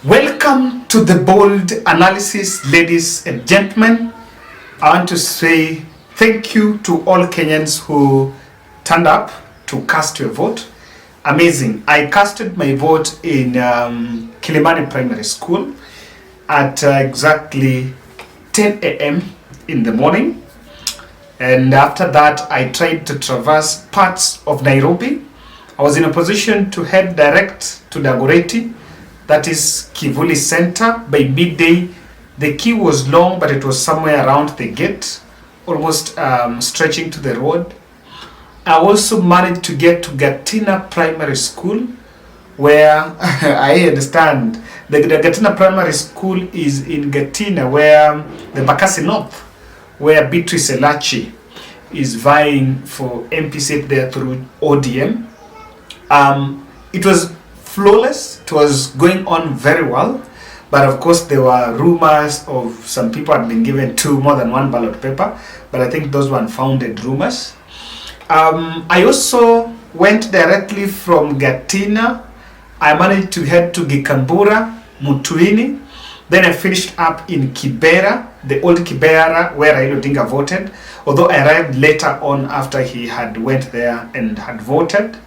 Welcome to the bold analysis, ladies and gentlemen. I want to say thank you to all Kenyans who turned up to cast your vote. Amazing. I casted my vote in Kilimani Primary School at exactly 10 a.m. in the morning. And after that, I tried to traverse parts of Nairobi. I was in a position to head direct to Dagoretti, that is Kivuli Center. By midday, the queue was long, but it was somewhere around the gate, almost stretching to the road. I also managed to get to Gatina Primary School, where I understand the Gatina Primary School is in Gatina, where the Bakasi North, where Beatrice Elachi is vying for MP seat there through ODM. It was flawless. It was going on very well, but of course there were rumors of some people had been given more than one ballot paper, but I think those were unfounded rumors. I also went directly from Gatina. I managed to head to Gikambura, Mutuini. Then I finished up in Kibera, the old Kibera where Raila Odinga voted, although I arrived later on after he had went there and had voted.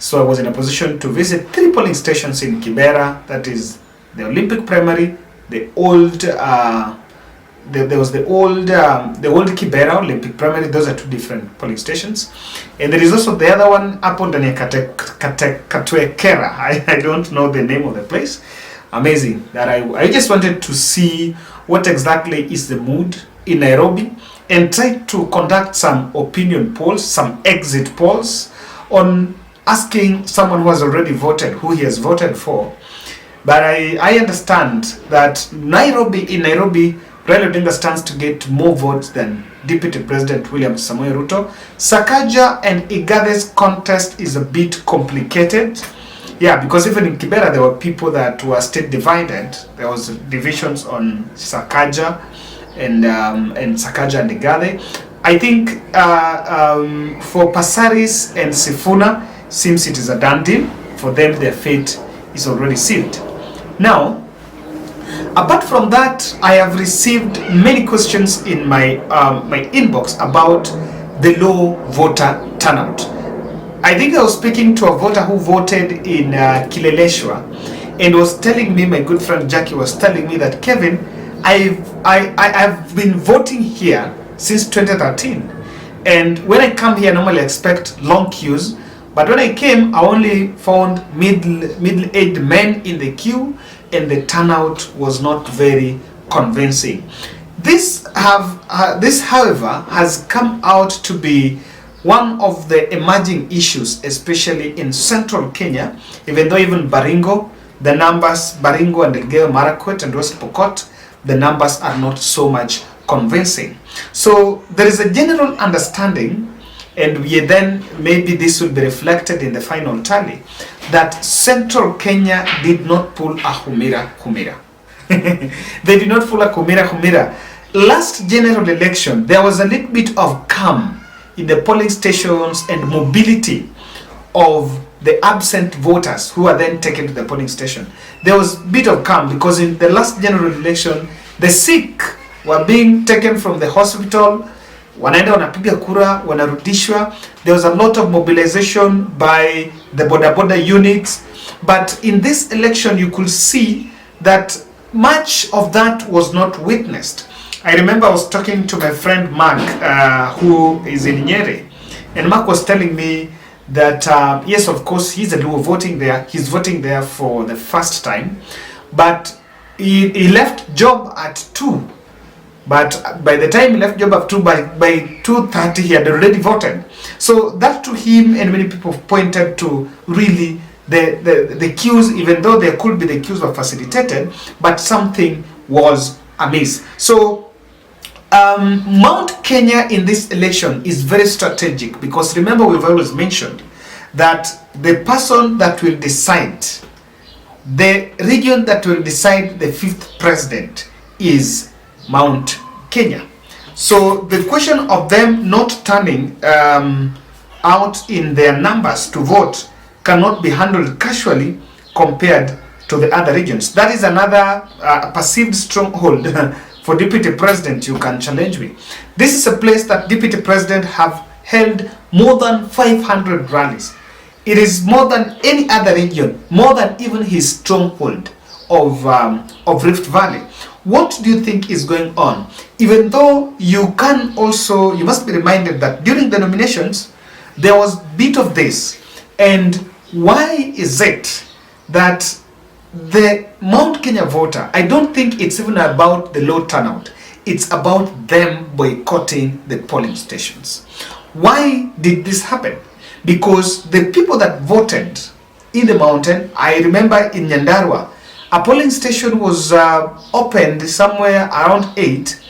So I was in a position to visit 3 polling stations in Kibera, that is the Olympic Primary, the old the old Kibera Olympic Primary. Those are 2 different polling stations. And there is also the other one up on the Katwekera. I don't know the name of the place. Amazing. That I just wanted to see what exactly is the mood in Nairobi and try to conduct some opinion polls, some exit polls on asking someone who has already voted who he has voted for. But I understand that in Nairobi, Raila Odinga stands to get more votes than Deputy President William Samoei Ruto. Sakaja and Igathe's contest is a bit complicated. Yeah, because even in Kibera there were people that were state divided. There was divisions on Sakaja and Sakaja and Igathe. I think for Pasaris and Sifuna, seems it is a done deal. For them, their fate is already sealed. Now, apart from that, I have received many questions in my my inbox about the low voter turnout. I think I was speaking to a voter who voted in Kileleshwa and was telling me, my good friend Jackie was telling me that, Kevin, I've been voting here since 2013, and when I come here, I normally expect long queues. But when I came, I only found middle-aged men in the queue, and the turnout was not very convincing. This, however, has come out to be one of the emerging issues, especially in central Kenya, even though even Baringo, the numbers, Baringo and Elgeyo Marakwet and West Pokot, the numbers are not so much convincing. So there is a general understanding, and then maybe this will be reflected in the final tally, that Central Kenya did not pull a Humira. They did not pull a Humira. Last general election, there was a little bit of calm in the polling stations and mobility of the absent voters who are then taken to the polling station. There was a bit of calm because in the last general election, the sick were being taken from the hospital, wanaenda wanapiga kura, wanarudishwa. There was a lot of mobilization by the boda units, but in this election you could see that much of that was not witnessed. I remember I was talking to my friend Mark, who is in Nyeri, and Mark was telling me that yes, of course, he's a Luo voting there. He's voting there for the first time, but he left job at 2. But by the time he left job at 2, by 2:30 he had already voted. So that to him, and many people pointed to really the queues, even though there could be the queues were facilitated, but something was amiss. So Mount Kenya in this election is very strategic, because remember, we've always mentioned that the person that will decide, the region that will decide the 5th president is Mount Kenya. So the question of them not turning out in their numbers to vote cannot be handled casually compared to the other regions. That is another perceived stronghold for Deputy President you can challenge me. This is a place that Deputy President have held more than 500 rallies. It is more than any other region, more than even his stronghold of Rift Valley. What do you think is going on? Even though you must be reminded that during the nominations, there was a bit of this. And why is it that the Mount Kenya voter, I don't think it's even about the low turnout. It's about them boycotting the polling stations. Why did this happen? Because the people that voted in the mountain, I remember in Nyandarua, a polling station was opened somewhere around 8,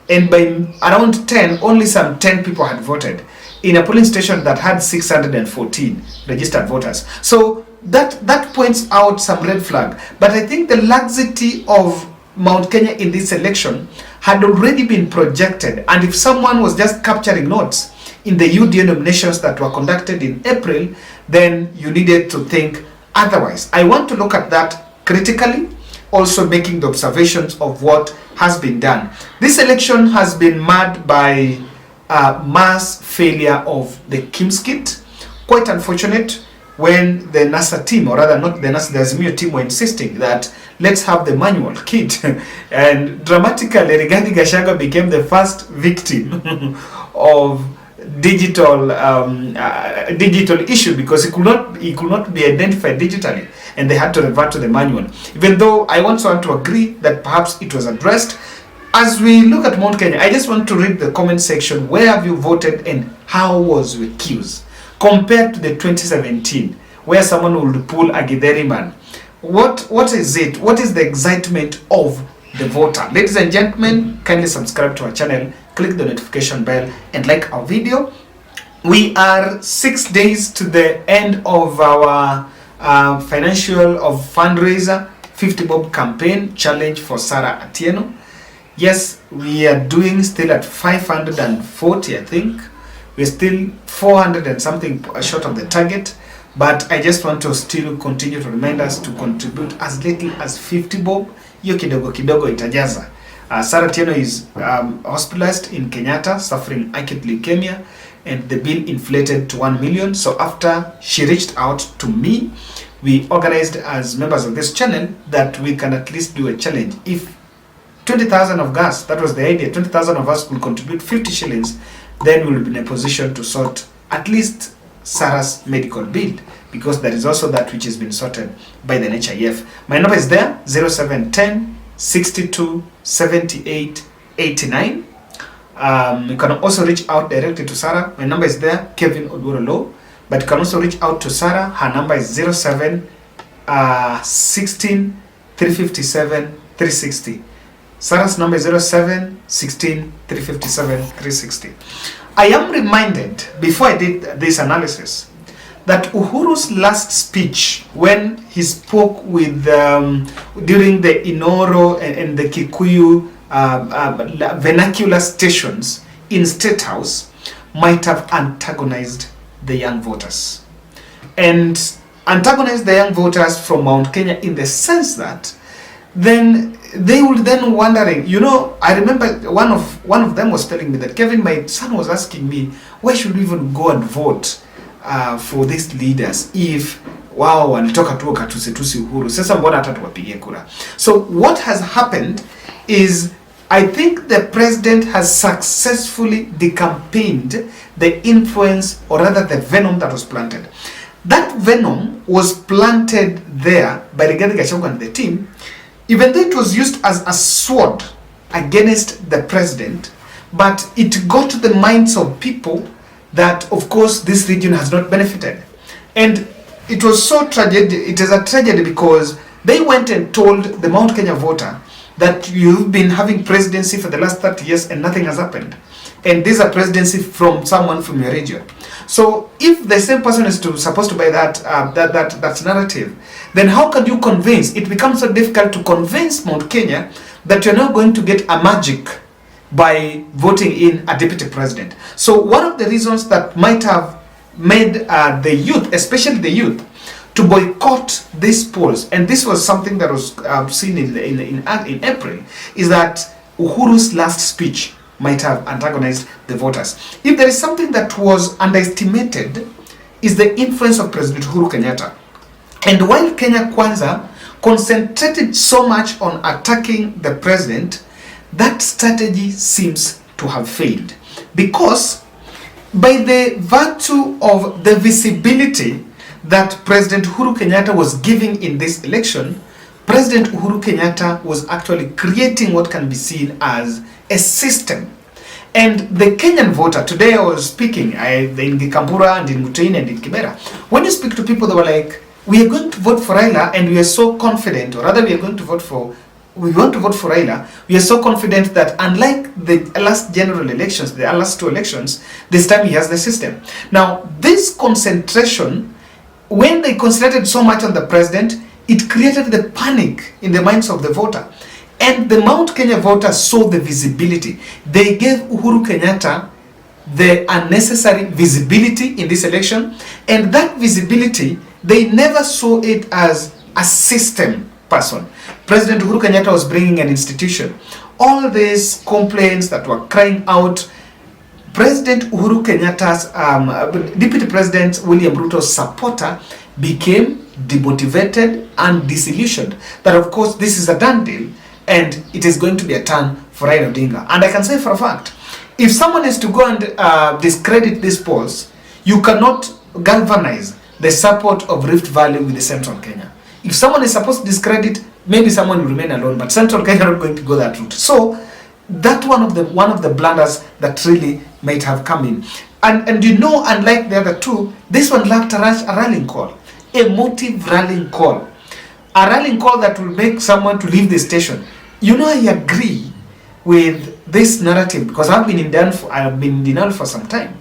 and by around 10, only some 10 people had voted in a polling station that had 614 registered voters. So that points out some red flag. But I think the laxity of Mount Kenya in this election had already been projected, and if someone was just capturing notes in the UDA nominations that were conducted in April, then you needed to think otherwise. I want to look at that critically, also making the observations of what has been done. This election has been marred by mass failure of the KIMS kit. Quite unfortunate when the NASA team, or rather not the NASA, the Azimio team, were insisting that let's have the manual kit. And dramatically, Ruto-Gachagua became the first victim of digital issue, because he could not be identified digitally, and they had to revert to the manual. Even though I also want to agree that perhaps it was addressed. As we look at Mount Kenya, I just want to read the comment section. Where have you voted and how was your queues compared to the 2017, where someone would pull a Githeri man? What is it? What is the excitement of the voter? Ladies and gentlemen, kindly subscribe to our channel, click the notification bell, and like our video. We are 6 days to the end of our fundraiser 50 bob campaign challenge for Sarah Atieno. Yes, we are doing still at 540, I think. We're still 400 and something short of the target. But I just want to still continue to remind us to contribute as little as 50 bob. Hiyo kidogo kidogo itajaza. Sarah Atieno is hospitalized in Kenyatta, suffering acute leukemia, and the bill inflated to 1 million. So after she reached out to me, we organized as members of this channel that we can at least do a challenge. If 20,000 of gas, that was the idea, 20,000 of us will contribute 50 shillings, then we'll be in a position to sort at least Sarah's medical bill, because there is also that which has been sorted by the NHIF. My number is there, 0710 62 78 89. You can also reach out directly to Sarah. My number is there, Kevin Oduor. But you can also reach out to Sarah. Her number is 07 16 357 360. Sarah's number is 07 16 357 360. I am reminded, before I did this analysis, that Uhuru's last speech, when he spoke with during the Inoro and the Kikuyu vernacular stations in State House, might have antagonized the young voters. And antagonized the young voters from Mount Kenya in the sense that then they would then wondering, I remember one of them was telling me that, Kevin, my son was asking me, why should we even go and vote for these leaders if walitoka tu wakatusetusi Uhuru, sasa mbona hata tuwapigie kura? So what has happened is, I think the president has successfully decampaigned the influence, or rather the venom that was planted. That venom was planted there by Ruto-Gachagua and the team, even though it was used as a sword against the president, but it got to the minds of people that, of course, this region has not benefited. And it was so tragic. It is a tragedy because they went and told the Mount Kenya voter that you've been having presidency for the last 30 years and nothing has happened. And this is a presidency from someone from your region. So if the same person is supposed to buy that narrative, then how can you convince? It becomes so difficult to convince Mount Kenya that you're not going to get a magic by voting in a deputy president. So one of the reasons that might have made the youth, especially the youth, to boycott these polls, and this was something that was seen in April, is that Uhuru's last speech might have antagonized the voters. If there is something that was underestimated, is the influence of President Uhuru Kenyatta. And while Kenya Kwanza concentrated so much on attacking the president, that strategy seems to have failed. Because by the virtue of the visibility that President Uhuru Kenyatta was giving in this election, President Uhuru Kenyatta was actually creating what can be seen as a system. And the Kenyan voter, today I was speaking in Gikambura and in Mutain and in Kibera, when you speak to people, they were like, we are going to vote for Raila and we are so confident, or rather we want to vote for Raila, we are so confident that unlike the last general elections, the last two elections, this time he has the system. Now, this concentration, when they concentrated so much on the president, it created the panic in the minds of the voter. And the Mount Kenya voters saw the visibility. They gave Uhuru Kenyatta the unnecessary visibility in this election, and that visibility, they never saw it as a system person. President Uhuru Kenyatta was bringing an institution. All these complaints that were crying out, President Uhuru Kenyatta's Deputy President William Ruto's supporter became demotivated and disillusioned. That of course this is a done deal and it is going to be a turn for Raila Odinga. And I can say for a fact, if someone is to go and discredit these polls, you cannot galvanize the support of Rift Valley with the Central Kenya. If someone is supposed to discredit, maybe someone will remain alone, but Central Kenya are not going to go that route. So that one of the blunders that really might have come in. And you know, unlike the other two, this one lacked a rallying call, a motive rallying call, a rallying call that will make someone to leave the station. You know, I agree with this narrative because I've been in denial for some time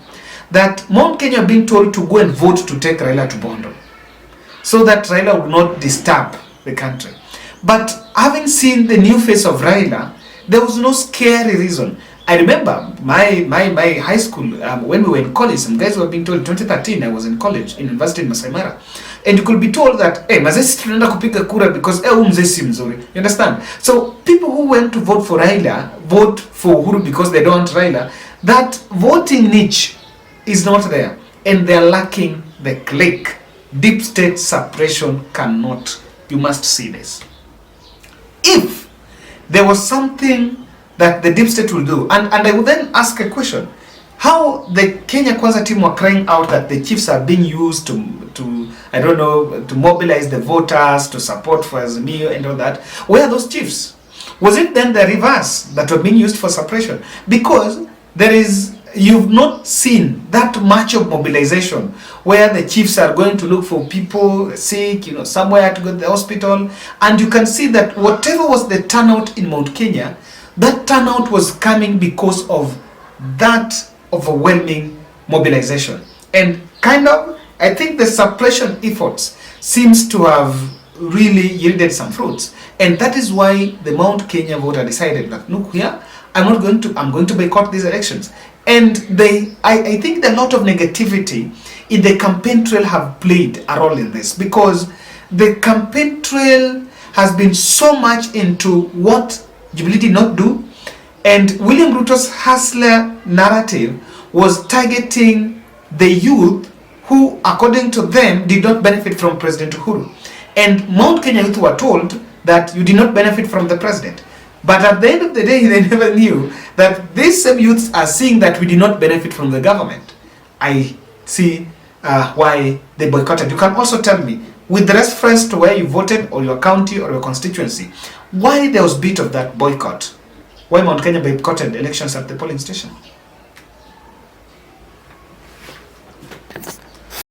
that Mount Kenya are being told to go and vote to take Raila to Bondo so that Raila would not disturb the country. But having seen the new face of Raila, there was no scary reason. I remember my high school, when we were in college, some guys were being told, 2013, I was in college, in university in Masai Mara, and you could be told that, hey, mazesi tunaenda kupiga kura because mzee mzuri. You understand? So people who went to vote for Raila, vote for Uhuru because they don't want Raila, that voting niche is not there, and they're lacking the click. Deep state suppression cannot. You must see this. If there was something that the deep state will do, and I would then ask a question, how the Kenya Kwanza team were crying out that the chiefs are being used to I don't know, to mobilize the voters, to support for Azimio and all that. Where are those chiefs? Was it then the reverse that were being used for suppression? Because you've not seen that much of mobilization where the chiefs are going to look for people sick, somewhere to go to the hospital, and you can see that whatever was the turnout in Mount Kenya, that turnout was coming because of that overwhelming mobilization. And I think the suppression efforts seems to have really yielded some fruits. And that is why the Mount Kenya voter decided that, look here, I'm going to boycott these elections. And I think a lot of negativity in the campaign trail have played a role in this, because the campaign trail has been so much into what Jubilee did not do, and William Ruto's hustler narrative was targeting the youth who, according to them, did not benefit from President Uhuru. And Mount Kenya youth were told that you did not benefit from the president. But at the end of the day, they never knew that these same youths are seeing that we did not benefit from the government. I see why they boycotted. You can also tell me, with reference to where you voted, or your county, or your constituency, why there was a bit of that boycott? Why Mount Kenya boycotted elections at the polling station?